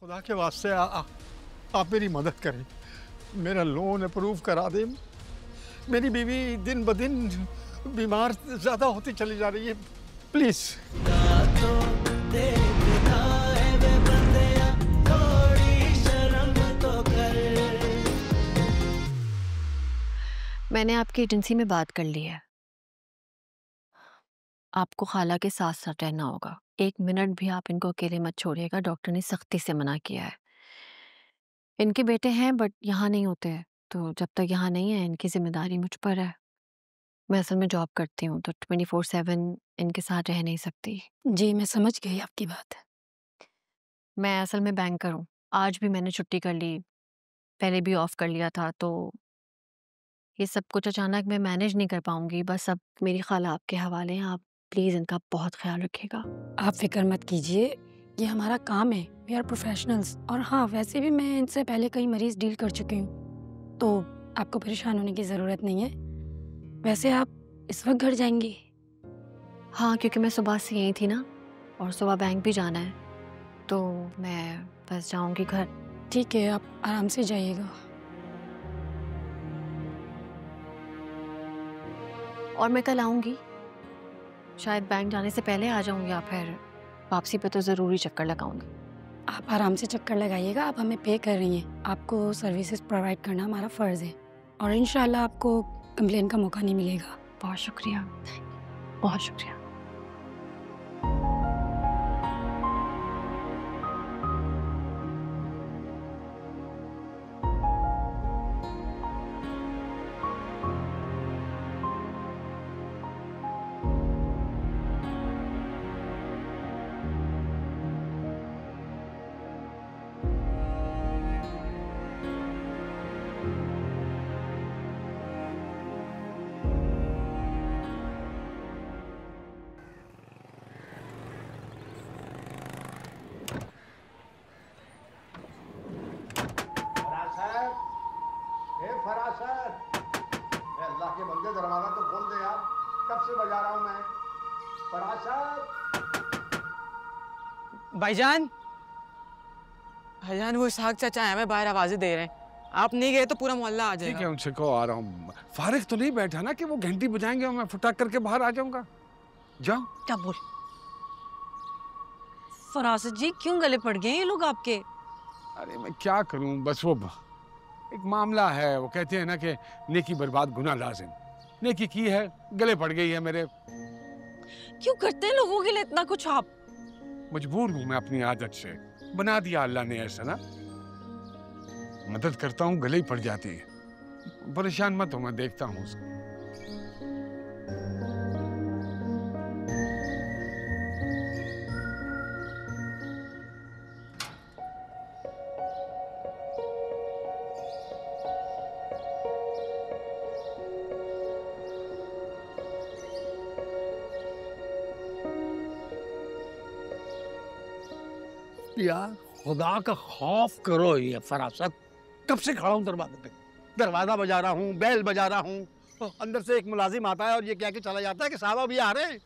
खुदा के वास्ते आप मेरी मदद करें, मेरा लोन अप्रूव करा दें। मेरी बीवी दिन ब दिन बीमार ज़्यादा होती चली जा रही है, प्लीज़। मैंने आपकी एजेंसी में बात कर ली है। आपको खाला के साथ साथ रहना होगा। 1 मिनट भी आप इनको अकेले मत छोड़िएगा, डॉक्टर ने सख्ती से मना किया है। इनके बेटे हैं बट यहाँ नहीं होते हैं, तो जब तक यहाँ नहीं है इनकी जिम्मेदारी मुझ पर है। मैं असल में जॉब करती हूँ तो 24/7 इनके साथ रह नहीं सकती। जी, मैं समझ गई आपकी बात। मैं असल में बैंकर हूँ। आज भी मैंने छुट्टी कर ली, पहले भी ऑफ कर लिया था, तो ये सब कुछ अचानक मैं मैनेज नहीं कर पाऊंगी। बस अब मेरी खाला आपके हवाले हैं, आप प्लीज़ इनका बहुत ख्याल रखिएगा। आप फिक्र मत कीजिए, ये हमारा काम है, वी आर प्रोफेशनल्स। और हाँ, वैसे भी मैं इनसे पहले कई मरीज डील कर चुकी हूँ, तो आपको परेशान होने की ज़रूरत नहीं है। वैसे आप इस वक्त घर जाएंगी? हाँ, क्योंकि मैं सुबह से यही थी ना, और सुबह बैंक भी जाना है, तो मैं बस जाऊंगी घर। ठीक है, आप आराम से जाइएगा। और मैं कल आऊंगी, शायद बैंक जाने से पहले आ जाऊंगी या फिर वापसी पे तो ज़रूरी चक्कर लगाऊंगी। आप आराम से चक्कर लगाइएगा। आप हमें पे कर रही हैं, आपको सर्विसेज प्रोवाइड करना हमारा फ़र्ज़ है, और इंशाल्लाह आपको कंप्लेन का मौका नहीं मिलेगा। बहुत शुक्रिया, बहुत शुक्रिया। अल्लाह के बंदे, दरवाजा तो खोल दे यार, कब से बजा रहा हूं मैं। फराज साहब। भाईजान, भाईजान वो इसहाक चाचा हमें बाहर आवाजें दे रहे हैं, आप नहीं गए तो पूरा मोहल्ला आ जाएगा। ठीक है, उनसे कहो आ रहा हूँ। फारिग तो नहीं बैठा ना कि वो घंटी बजाएंगे और मैं फटाक करके बाहर आ जाऊंगा। जाओ। क्या बोल? फरासत जी, क्यों गले पड़ गए ये लोग आपके? अरे मैं क्या करूं, बस वो एक मामला है। वो कहते हैं ना कि नेकी बर्बाद गुनाह लाजिम। नेकी की है, गले पड़ गई है मेरे। क्यों करते हैं लोगों के लिए इतना कुछ आप? मजबूर हूं मैं अपनी आदत से, बना दिया अल्लाह ने ऐसा ना। मदद करता हूँ गले ही पड़ जाती है। परेशान मत हो, मैं देखता हूँ उसको। यार खुदा का खौफ करो। ये फरासत, कब से खड़ा हूँ दरवाजे पे, दरवाजा बजा रहा हूँ, बेल बजा रहा हूँ, तो अंदर से एक मुलाजिम आता है और ये कह के चला जाता है कि साहब अभी आ रहे हैं।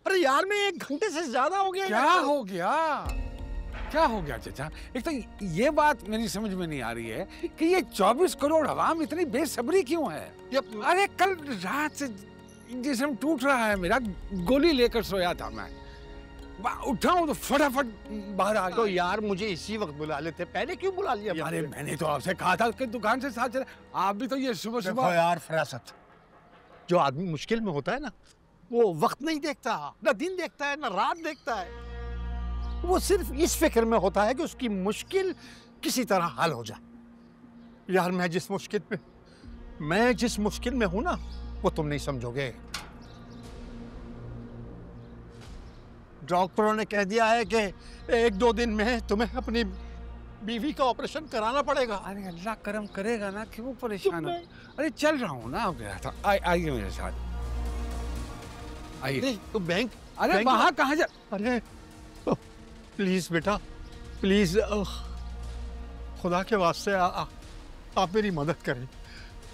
अरे यार, मैं 1 घंटे से ज्यादा हो गया। क्या हो गया? क्या हो गया चाचा? एक तो ये बात मेरी समझ में नहीं आ रही है कि ये 24 करोड़ अवाम इतनी बेसब्री क्यों है? अरे कल रात से जिस्म टूट रहा है मेरा, गोली लेकर सोया था मैं, उठाऊं तो फटाफट बाहर आ गया। तो यार मुझे इसी वक्त बुला लेते, पहले क्यों बुला लिया? अरे मैंने तो आपसे कहा था कि दुकान से साथ चले, आप भी तो ये सुबह सुबह। यार फरासत, जो आदमी मुश्किल में होता है ना, वो वक्त नहीं देखता, ना दिन देखता है ना रात देखता है। वो सिर्फ इस फिक्र में होता है कि उसकी मुश्किल किसी तरह हल हो जाए। यार मैं जिस मुश्किल में हूं ना, वो तुम नहीं समझोगे। डॉक्टरों ने कह दिया है कि 1-2 दिन में तुम्हें अपनी बीवी का ऑपरेशन कराना पड़ेगा। अरे अल्लाह करम करेगा ना, क्यों परेशान हो? अरे चल रहा हूँ ना, हो गया था। आइए मेरे साथ, आइए। तो बैंक? अरे वहाँ कहाँ जा? अरे प्लीज बेटा, प्लीज, खुदा के वास्ते आप मेरी मदद करें,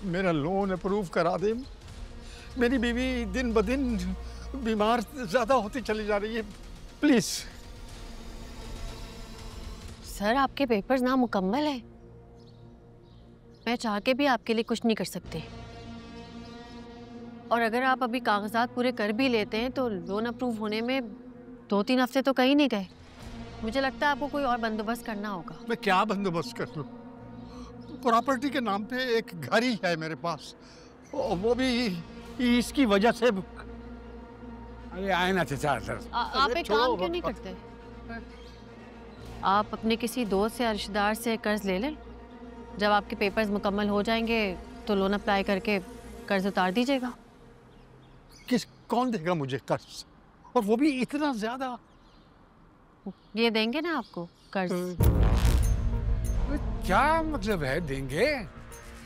मेरा लोन अप्रूव करा दें। मेरी बीवी दिन ब दिन बीमार ज़्यादा होती चली जा रही है, प्लीज़। सर आपके पेपर्स ना मुकम्मल है, मैं चाह के भी आपके लिए कुछ नहीं कर सकती। और अगर आप अभी कागजात पूरे कर भी लेते हैं तो लोन अप्रूव होने में 2-3 हफ्ते तो कहीं नहीं गए। मुझे लगता है आपको कोई और बंदोबस्त करना होगा। मैं क्या बंदोबस्त कर लूं? प्रॉपर्टी के नाम पे एक घर ही है मेरे पास, वो भी इसकी वजह से। अरे आए ना चाचा सर। आप एक काम क्यों नहीं करते? आप अपने किसी दोस्त या रिश्तेदार से कर्ज ले लें। जब आपके पेपर्स मुकम्मल हो जाएंगे तो लोन अप्लाई करके कर्ज उतार दीजिएगा। कौन देगा मुझे कर्ज, और वो भी इतना ज्यादा? ये देंगे ना आपको कर्ज। क्या मतलब है देंगे?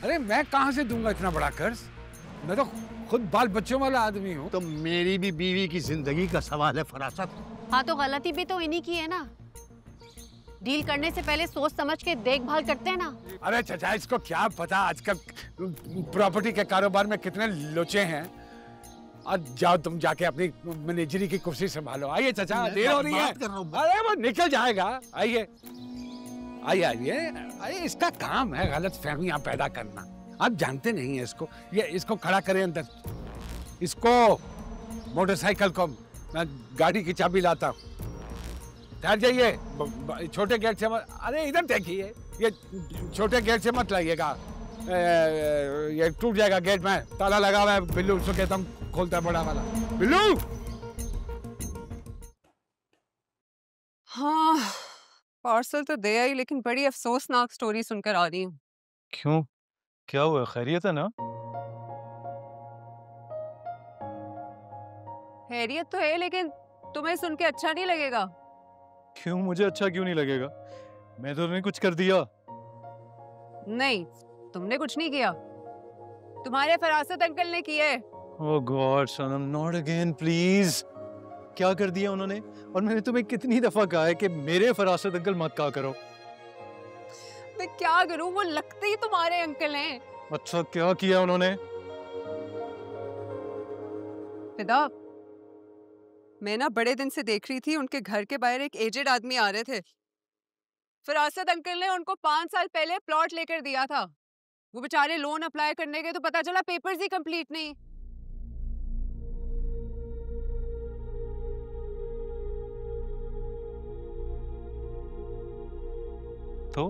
अरे मैं कहाँ से दूंगा इतना बड़ा कर्ज? मैं तो खुद बाल बच्चों वाला आदमी हूँ। तो मेरी भी बीवी की जिंदगी का सवाल है फरासत। हाँ तो गलती भी तो इन्हीं की है ना। डील करने से पहले सोच समझ के देखभाल करते हैं ना। अरे चाचा इसको क्या पता आजकल प्रॉपर्टी के कारोबार में कितने लोचे हैं। आज जाओ तुम जाके अपनी मैनेजरी की कुर्सी संभालो। आइए चाचा, देर हो रही है। अरे वो निकल जाएगा। आइए आइए आइए आइए, इसका काम है गलत फहमियां पैदा करना। आप जानते नहीं है इसको। ये इसको खड़ा करें अंदर। इसको मोटरसाइकिल को मैं गाड़ी की चाबी लाता हूँ। ठहर जाइए, छोटे गेट से मत। अरे इधर देखिए, ये छोटे गेट से मत लाइएगा, ये टूट जाएगा गेट में। ताला लगा हुआ है। बिल्लू उसको कहता हूँ खोलता है बड़ा वाला। बिल्लू। हाँ, पार्सल तो दे आई, लेकिन बड़ी अफसोसनाक स्टोरी सुनकर आ रही हूँ। क्यों, क्या हुआ? खैरियत है ना? खैरियत तो है, लेकिन तुम्हें सुन के अच्छा नहीं लगेगा। क्यों, मुझे अच्छा क्यों नहीं लगेगा? मैं तो नहीं कुछ कर दिया। नहीं, तुमने कुछ नहीं किया, तुम्हारे फरासत अंकल ने किया है। Oh God Sanam, not again please. क्या कर दिया उन्होंने? और मैंने तुम्हें कितनी दफा कहा है कि मेरे फरासत अंकल मत कहा करो। मैं क्या करूं, वो लगते ही तुम्हारे अंकल हैं। अच्छा, क्या किया उन्होंने? फिदा, मैं ना बड़े दिन से देख रही थी, उनके घर के बाहर एक एजेड आदमी आ रहे थे। फरासत अंकल ने उनको 5 साल पहले प्लॉट लेकर दिया था। वो बेचारे लोन अप्लाई करने गए तो पता चला पेपर्स ही कंप्लीट नहीं। तो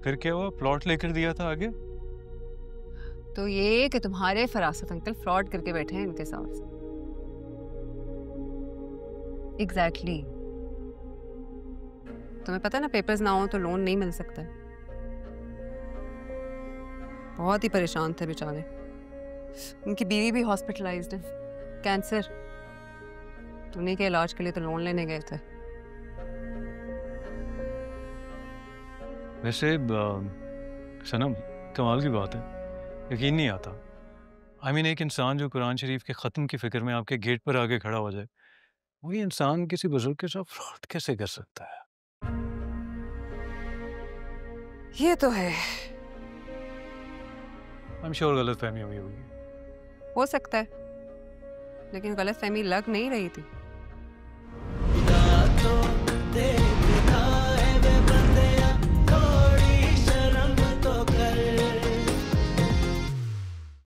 फिर क्या हुआ? प्लॉट लेकर दिया था, आगे? तो ये कि तुम्हारे फरासत अंकल फ्रॉड करके बैठे हैं इनके साथ। एग्जैक्टली। तुम्हें पता है ना, पेपर्स ना हो तो लोन नहीं मिल सकता। बहुत ही परेशान थे बेचारे। उनकी बीवी भी हॉस्पिटलाइज्ड है, कैंसर। उन्हीं के इलाज के लिए तो लोन लेने गए थे। वैसे सनम, कमाल की बात है, यकीन नहीं आता। एक इंसान जो कुरान शरीफ के ख़त्म की फ़िक्र में आपके गेट पर आके खड़ा हो जाए, वही इंसान किसी बुजुर्ग के साथ फ्रॉड कैसे कर सकता है? ये तो है। आई एम श्योर गलतफहमी हुई होगी। हो सकता है, लेकिन गलतफहमी लग नहीं रही थी।